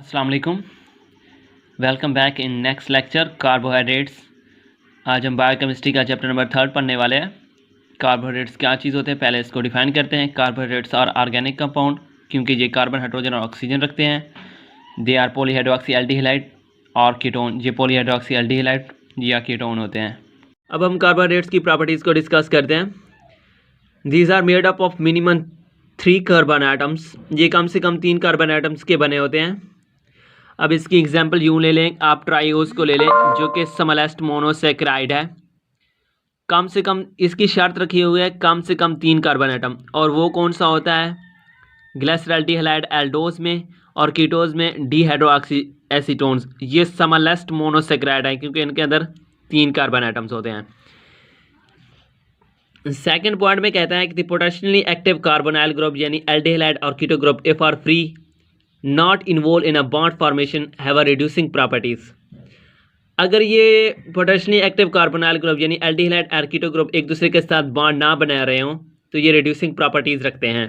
अस्सलाम वालेकुम। Welcome back in next lecture carbohydrates. आज हम बायोकेमिस्ट्री का चैप्टर नंबर 3 पढ़ने वाले हैं। कार्बोहाइड्रेट्स क्या चीज़ होते हैं, पहले इसको डिफाइन करते हैं। कार्बोहाइड्रेट्स आर ऑर्गेनिक कंपाउंड, क्योंकि ये कार्बन, हाइड्रोजन और ऑक्सीजन रखते हैं। दे आर पॉलीहाइड्रोक्सी एल्डिहाइड और कीटोन। ये पॉलीहाइड्रोक्सी एल्डिहाइड या कीटोन होते हैं। अब हम कार्बोहाइड्रेट्स की प्रॉपर्टीज़ को डिस्कस करते हैं। These are made up of minimum 3 carbon atoms. ये कम से कम 3 कार्बन एटम्स के बने होते हैं। अब इसकी एग्जांपल यूँ ले लें, आप ट्राइओस को ले लें जो कि स्मॉलेस्ट मोनोसेक्राइड है। कम से कम इसकी शर्त रखी हुई है कम से कम 3 कार्बन एटम, और वो कौन सा होता है? ग्लिसरल्डिहाइड एल्डोज में और कीटोज में डिहाइड्रोक्सी एसीटोन्स। ये स्मॉलेस्ट मोनोसेक्राइड है क्योंकि इनके अंदर 3 कार्बन एटम्स होते हैं। सेकेंड पॉइंट में कहता है कि the potentially active carbonyl group यानी एल्डिहाइड और keto group if are free not involve in a bond formation have a reducing properties. अगर ये पोटेंशियली एक्टिव कार्बोनाइल ग्रुप यानी एल्डिहाइड और कीटो ग्रुप एक दूसरे के साथ बॉन्ड ना बना रहे हों तो ये रिड्यूसिंग प्रॉपर्टीज़ रखते हैं।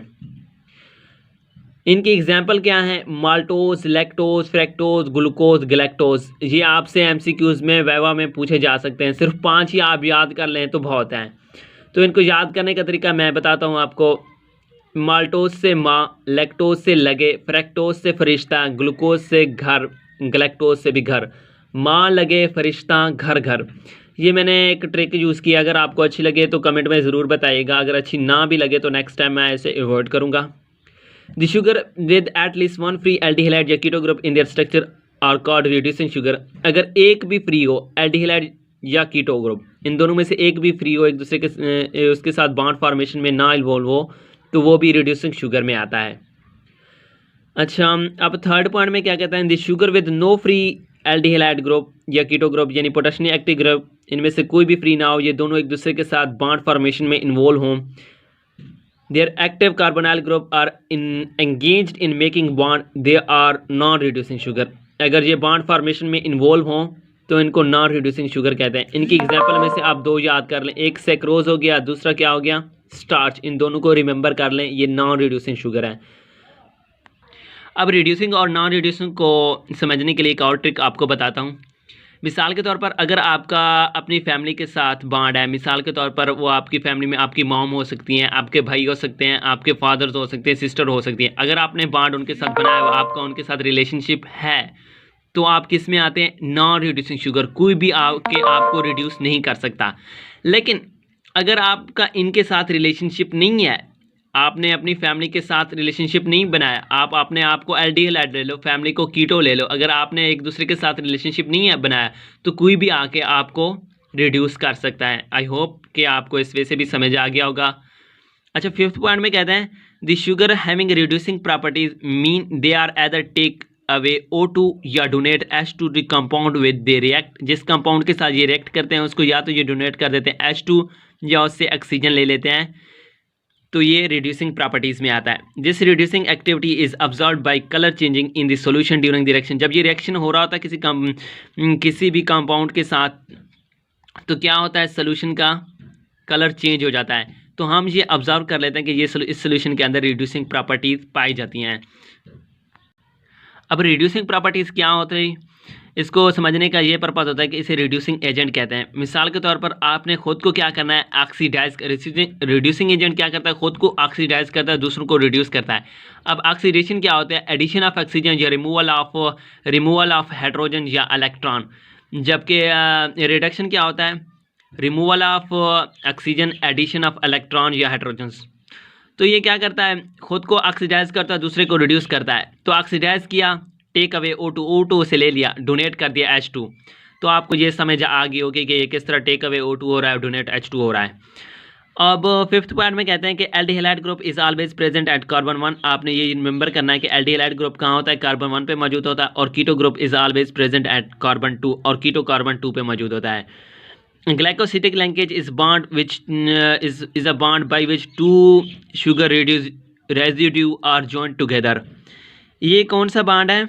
इनकी एग्जांपल क्या है? Maltose, lactose, fructose, glucose, galactose. ये आपसे एमसीक्यूज़ में वैवा में पूछे जा सकते हैं। सिर्फ 5 ही आप याद कर लें तो बहुत हैं। तो इनको याद करने का तरीका मैं बताता हूँ आपको। माल्टोज से माँ, लैक्टोज से लगे, फ्रैक्टोज से फरिश्ता, ग्लूकोज से घर, गैलेक्टोज से भी घर। माँ लगे, फरिश्ता, घर घर। ये मैंने एक ट्रिक यूज़ किया। अगर आपको अच्छी लगे तो कमेंट में ज़रूर बताइएगा। अगर अच्छी ना भी लगे तो नेक्स्ट टाइम मैं इसे अवॉइड करूँगा। The sugar with at least 1 free aldehyde या keto group in their structure are called reducing sugar. अगर एक भी फ्री हो, एल्डिहाइड या कीटो ग्रुप, इन दोनों में से एक भी फ्री हो, एक दूसरे के उसके साथ बॉन्ड फॉर्मेशन में ना इन्वॉल्व हो, तो वो भी रिड्यूसिंग शुगर में आता है। अच्छा, अब थर्ड पॉइंट में क्या कहता है? The sugar with no free aldehyde group या कीटो ग्रुप यानी पोटेंशियली एक्टिव ग्रुप, इनमें से कोई भी फ्री ना हो, ये दोनों एक दूसरे के साथ बॉन्ड फॉर्मेशन में इन्वॉल्व हों। Their active carbonyl group are engaged in making bond, they are non reducing sugar. अगर ये बॉन्ड फॉर्मेशन में इन्वॉल्व हों तो इनको नॉन रिड्यूसिंग शुगर कहते हैं। इनकी एग्जांपल में से आप 2 याद कर लें। एक सेक्रोज हो गया, दूसरा क्या हो गया? स्टार्च। इन दोनों को रिमेंबर कर लें, ये नॉन रिड्यूसिंग शुगर है। अब रिड्यूसिंग और नॉन रिड्यूसिंग को समझने के लिए एक और ट्रिक आपको बताता हूँ। मिसाल के तौर पर अगर आपका अपनी फैमिली के साथ बॉन्ड है, मिसाल के तौर पर वो आपकी फैमिली में आपकी मॉम हो सकती हैं, आपके भाई हो सकते हैं, आपके फादर्स हो सकते हैं, सिस्टर हो सकती हैं। अगर आपने बॉन्ड उनके साथ बनाया हुआ, आपका उनके साथ रिलेशनशिप है, तो आप किस में आते हैं? Non reducing sugar. कोई भी आपको रिड्यूस नहीं कर सकता। लेकिन अगर आपका इनके साथ रिलेशनशिप नहीं है, आपने अपनी फैमिली के साथ रिलेशनशिप नहीं बनाया, आप अपने आप को एल्डिहाइड ले लो, फैमिली को कीटो ले लो, अगर आपने एक दूसरे के साथ रिलेशनशिप नहीं है बनाया, तो कोई भी आके आपको रिड्यूस कर सकता है। आई होप कि आपको इस वे से भी समझ आ गया होगा। अच्छा, फिफ्थ पॉइंट में कहते हैं the sugar having reducing properties mean they are either take away O2 या donate H2 the compound with they react. जिस कंपाउंड के साथ ये रिएक्ट करते हैं उसको या तो ये डोनेट कर देते हैं H2 या उससे ऑक्सीजन ले लेते हैं, तो ये रिड्यूसिंग प्रॉपर्टीज़ में आता है। This reducing activity is observed bye colour changing in the solution during the reaction. जब ये रिएक्शन हो रहा होता है किसी भी कंपाउंड के साथ, तो क्या होता है? सोल्यूशन का कलर चेंज हो जाता है। तो हम ये ऑब्जर्व कर लेते हैं कि ये इस सोल्यूशन के अंदर रिड्यूसिंग प्रॉपर्टीज़ पाई जाती हैं। अब रिड्यूसिंग प्रॉपर्टीज़ क्या होते हैं, इसको समझने का ये पर्पज़ होता है कि इसे रिड्यूसिंग एजेंट कहते हैं। मिसाल के तौर पर आपने खुद को क्या करना है? ऑक्सीडाइज। रिड्यूसिंग एजेंट क्या करता है? खुद को ऑक्सीडाइज करता है, दूसरों को रिड्यूस करता है। अब ऑक्सीडेशन क्या होता है? एडिशन ऑफ ऑक्सीजन या रिमूवल ऑफ हाइड्रोजन या इलेक्ट्रॉन। जबकि रिडक्शन क्या होता है? Removal of oxygen, addition of electron या हाइड्रोजन्स। तो ये क्या करता है? खुद को ऑक्सीडाइज करता है, दूसरे को रिड्यूस करता है। तो ऑक्सीडाइज किया, टेक अवे O2 से ले लिया, डोनेट कर दिया H2। तो आपको ये समझ आ गई होगी कि ये किस तरह टेक अवे O2 हो रहा है, डोनेट H2 हो रहा है। अब फिफ्थ पॉइंट में कहते हैं कि aldehyde group is always present at carbon 1। आपने ये रिमेंबर करना है कि एल्डिहाइड ग्रुप कहाँ होता है? कार्बन 1 पे मौजूद होता है। और keto group is always present at carbon 2, और कीटो कार्बन 2 पे मौजूद होता है। Glycosidic linkage is bond which is a bond by which 2 sugar residue are joined together. ये कौन सा बॉन्ड है?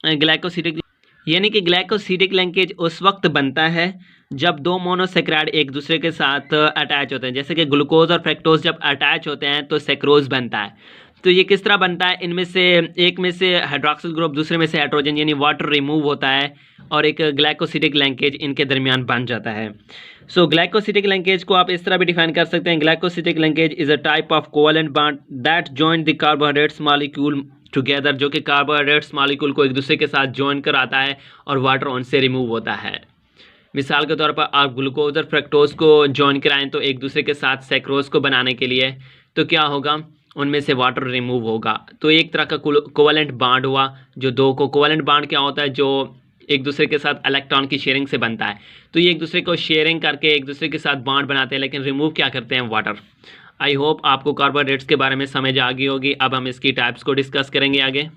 ग्लाइकोसिटिक, यानी कि ग्लाइकोसिटिक लिंकेज उस वक्त बनता है जब 2 मोनोसेक्राइड एक दूसरे के साथ अटैच होते हैं। जैसे कि ग्लूकोज और फ्रैक्टोज जब अटैच होते हैं तो सेक्रोज बनता है। तो ये किस तरह बनता है, इनमें से एक में से हाइड्रोक्सिल ग्रुप, दूसरे में से हाइड्रोजन यानी वाटर रिमूव होता है और एक ग्लाइकोसिडिक लिंकेज इनके दरमियान बन जाता है। सो ग्लाइकोसिडिक लिंकेज को आप इस तरह भी डिफाइन कर सकते हैं, glycosidic linkage is a type of covalent bond that join the carbohydrates molecule together, जो कि कार्बोहाइड्रेट्स मॉलिक्यूल को एक दूसरे के साथ जॉइन कराता है और वाटर उनसे रिमूव होता है। मिसाल के तौर पर आप ग्लूकोज और फ्रक्टोज को जॉइन कराएं तो एक दूसरे के साथ सैक्रोज को बनाने के लिए, तो क्या होगा, उनमें से वाटर रिमूव होगा। तो एक तरह का कोवेलेंट बॉन्ड हुआ, जो दो को कोवेलेंट बॉन्ड क्या होता है, जो एक दूसरे के साथ इलेक्ट्रॉन की शेयरिंग से बनता है। तो ये एक दूसरे को शेयरिंग करके एक दूसरे के साथ बॉन्ड बनाते हैं, लेकिन रिमूव क्या करते हैं, वाटर। आई होप आपको कार्बोहाइड्रेट्स के बारे में समझ आ गई होगी। अब हम इसकी टाइप्स को डिस्कस करेंगे आगे।